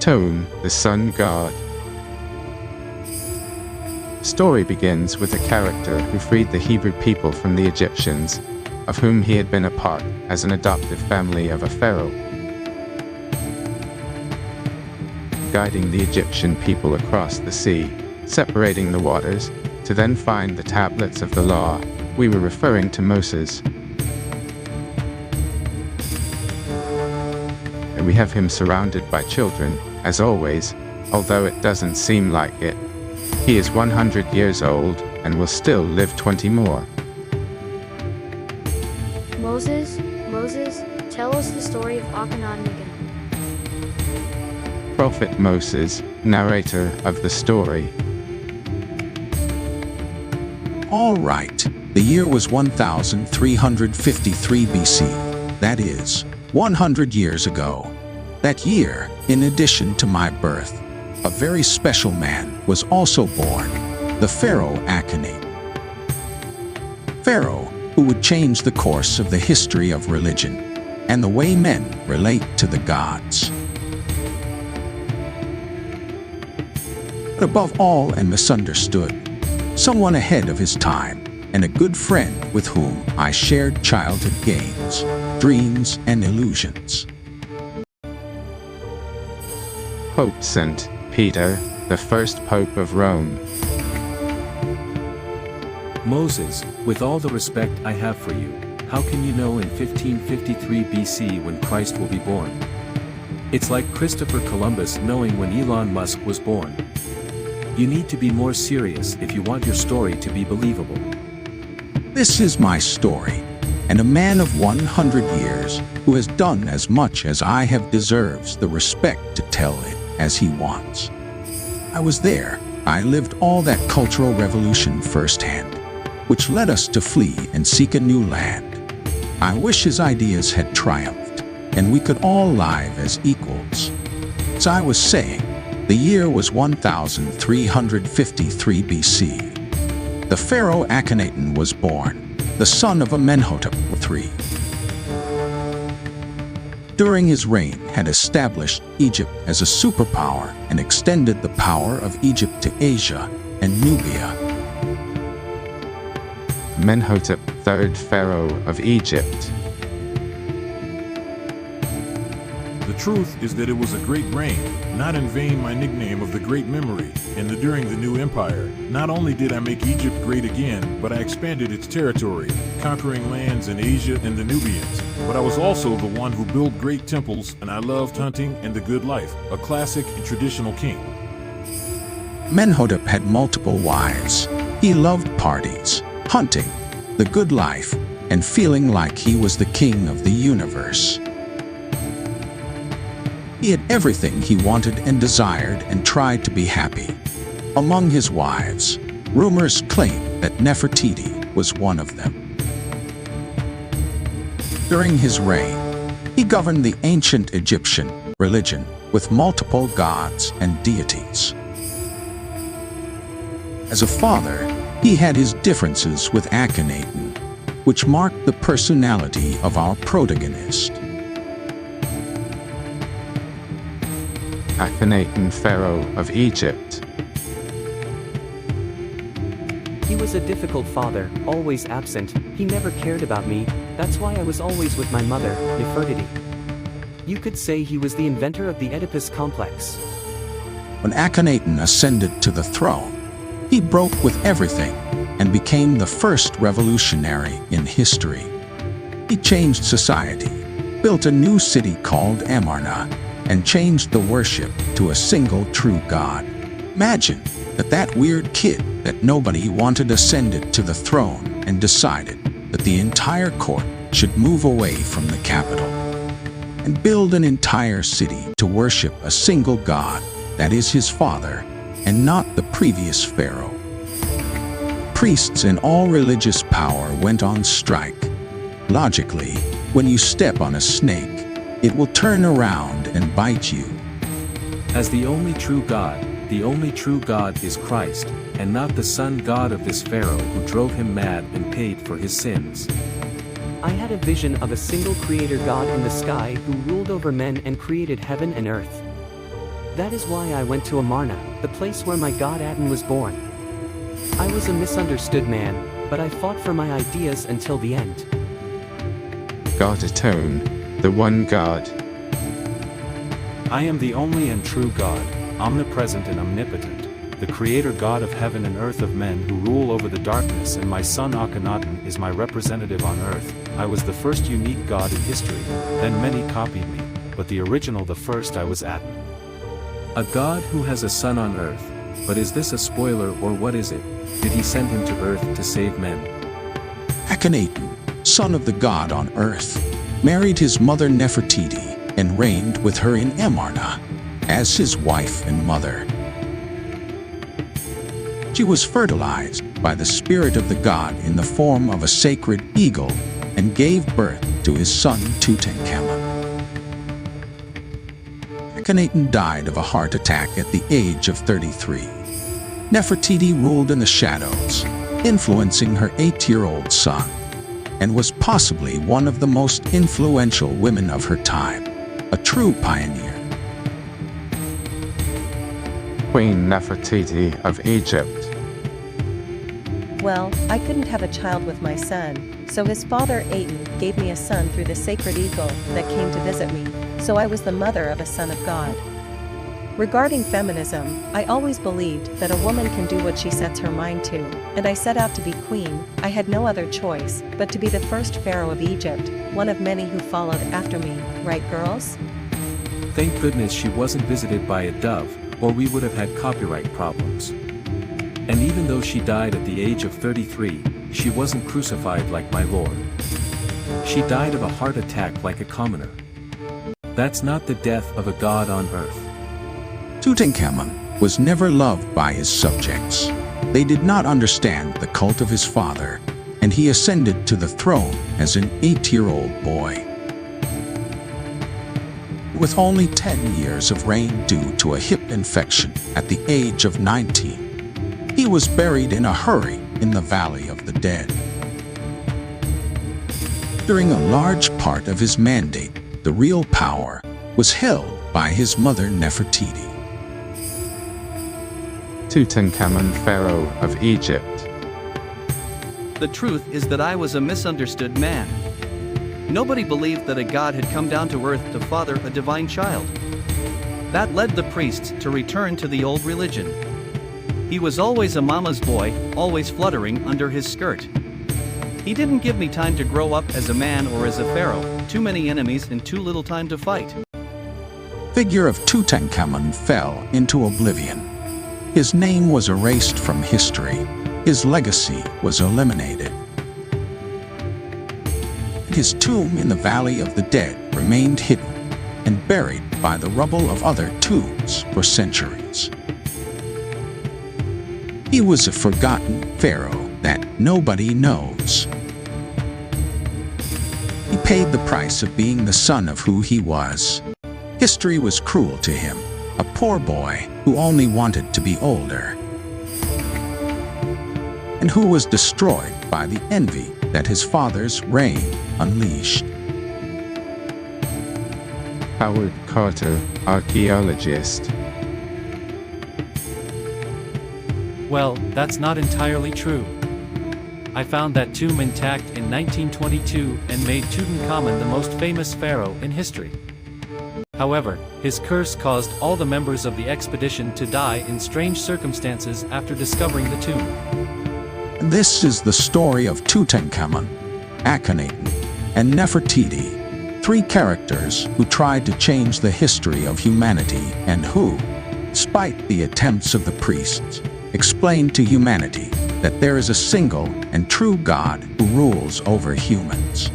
Aton, the sun god. The story begins with a character who freed the Hebrew people from the Egyptians, of whom he had been a part as an adoptive family of a pharaoh. Guiding the Egyptian people across the sea, separating the waters, to then find the tablets of the law, we were referring to Moses. And we have him surrounded by children, as always, although it doesn't seem like it. He is 100 years old and will still live 20 more. Moses, tell us the story of Akenatón again. Prophet Moses, narrator of the story. All right, the year was 1353 BC, that is, 100 years ago. That year, in addition to my birth, a very special man was also born, the pharaoh Akenatón. Pharaoh, who would change the course of the history of religion and the way men relate to the gods. But above all and misunderstood, someone ahead of his time and a good friend with whom I shared childhood games, dreams, and illusions. Pope St. Peter, the first Pope of Rome. Moses, with all the respect I have for you, how can you know in 1553 BC when Christ will be born? It's like Christopher Columbus knowing when Elon Musk was born. You need to be more serious if you want your story to be believable. This is my story, and a man of 100 years who has done as much as I have deserves the respect to tell it as he wants. I was there. I lived all that cultural revolution firsthand, which led us to flee and seek a new land. I wish his ideas had triumphed, and we could all live as equals. As I was saying, the year was 1353 BC. The pharaoh Akenatón was born, the son of Amenhotep III. During his reign had established Egypt as a superpower and extended the power of Egypt to Asia and Nubia. Amenhotep III, pharaoh of Egypt. The truth is that it was a great reign, not in vain my nickname of the Great Memory, and during the new empire. Not only did I make Egypt great again, but I expanded its territory, conquering lands in Asia and the Nubians. But I was also the one who built great temples, and I loved hunting and the good life, a classic and traditional king. Amenhotep had multiple wives. He loved parties, hunting, the good life, and feeling like he was the king of the universe. He had everything he wanted and desired and tried to be happy. Among his wives, rumors claim that Nefertiti was one of them. During his reign, he governed the ancient Egyptian religion with multiple gods and deities. As a father, he had his differences with Akenatón, which marked the personality of our protagonist. Akenatón, pharaoh of Egypt. He was a difficult father, always absent. He never cared about me. That's why I was always with my mother, Nefertiti. You could say he was the inventor of the Oedipus complex. When Akenatón ascended to the throne, he broke with everything and became the first revolutionary in history. He changed society, built a new city called Amarna, and changed the worship to a single true God. Imagine that weird kid that nobody wanted ascended to the throne and decided that the entire court should move away from the capital and build an entire city to worship a single God, that is his father, and not the previous pharaoh. Priests and all religious power went on strike. Logically, when you step on a snake, it will turn around and bite you. As the only true God is Christ, and not the son god of this pharaoh who drove him mad and paid for his sins. I had a vision of a single creator God in the sky who ruled over men and created heaven and earth. That is why I went to Amarna, the place where my god Aton was born. I was a misunderstood man, but I fought for my ideas until the end. God Aton, the one God. I am the only and true God, omnipresent and omnipotent, the creator God of heaven and earth of men who rule over the darkness, and my son Akenatón is my representative on earth. I was the first unique God in history, then many copied me, but the original, the first, I was Aton. A God who has a son on earth, but is this a spoiler or what is it? Did he send him to earth to save men? Akenatón, son of the god on earth, married his mother Nefertiti and reigned with her in Amarna as his wife and mother. She was fertilized by the spirit of the god in the form of a sacred eagle and gave birth to his son Tutankamón. Akenatón died of a heart attack at the age of 33. Nefertiti ruled in the shadows, influencing her 8-year-old son, and was possibly one of the most influential women of her time, a true pioneer. Queen Nefertiti of Egypt. Well, I couldn't have a child with my son, so his father Aton gave me a son through the sacred eagle that came to visit me, so I was the mother of a son of God. Regarding feminism, I always believed that a woman can do what she sets her mind to, and I set out to be queen. I had no other choice but to be the first pharaoh of Egypt, one of many who followed after me, right girls? Thank goodness she wasn't visited by a dove, or we would have had copyright problems. And even though she died at the age of 33, she wasn't crucified like my Lord. She died of a heart attack like a commoner. That's not the death of a god on earth. Tutankamón was never loved by his subjects. They did not understand the cult of his father, and he ascended to the throne as an 8-year-old boy. With only 10 years of reign due to a hip infection at the age of 19, he was buried in a hurry in the Valley of the Dead. During a large part of his mandate, the real power was held by his mother Nefertiti. Tutankamón, Pharaoh of Egypt. The truth is that I was a misunderstood man. Nobody believed that a god had come down to earth to father a divine child. That led the priests to return to the old religion. He was always a mama's boy, always fluttering under his skirt. He didn't give me time to grow up as a man or as a pharaoh, too many enemies and too little time to fight. Figure of Tutankamón fell into oblivion. His name was erased from history. His legacy was eliminated. His tomb in the Valley of the Dead remained hidden and buried by the rubble of other tombs for centuries. He was a forgotten pharaoh that nobody knows. He paid the price of being the son of who he was. History was cruel to him, a poor boy who only wanted to be older, and who was destroyed by the envy that his father's reign unleashed. Howard Carter, archaeologist. Well, that's not entirely true. I found that tomb intact in 1922 and made Tutankamón the most famous pharaoh in history. However, his curse caused all the members of the expedition to die in strange circumstances after discovering the tomb. This is the story of Tutankamón, Akenatón, and Nefertiti, 3 characters who tried to change the history of humanity and who, despite the attempts of the priests, explained to humanity that there is a single and true God who rules over humans.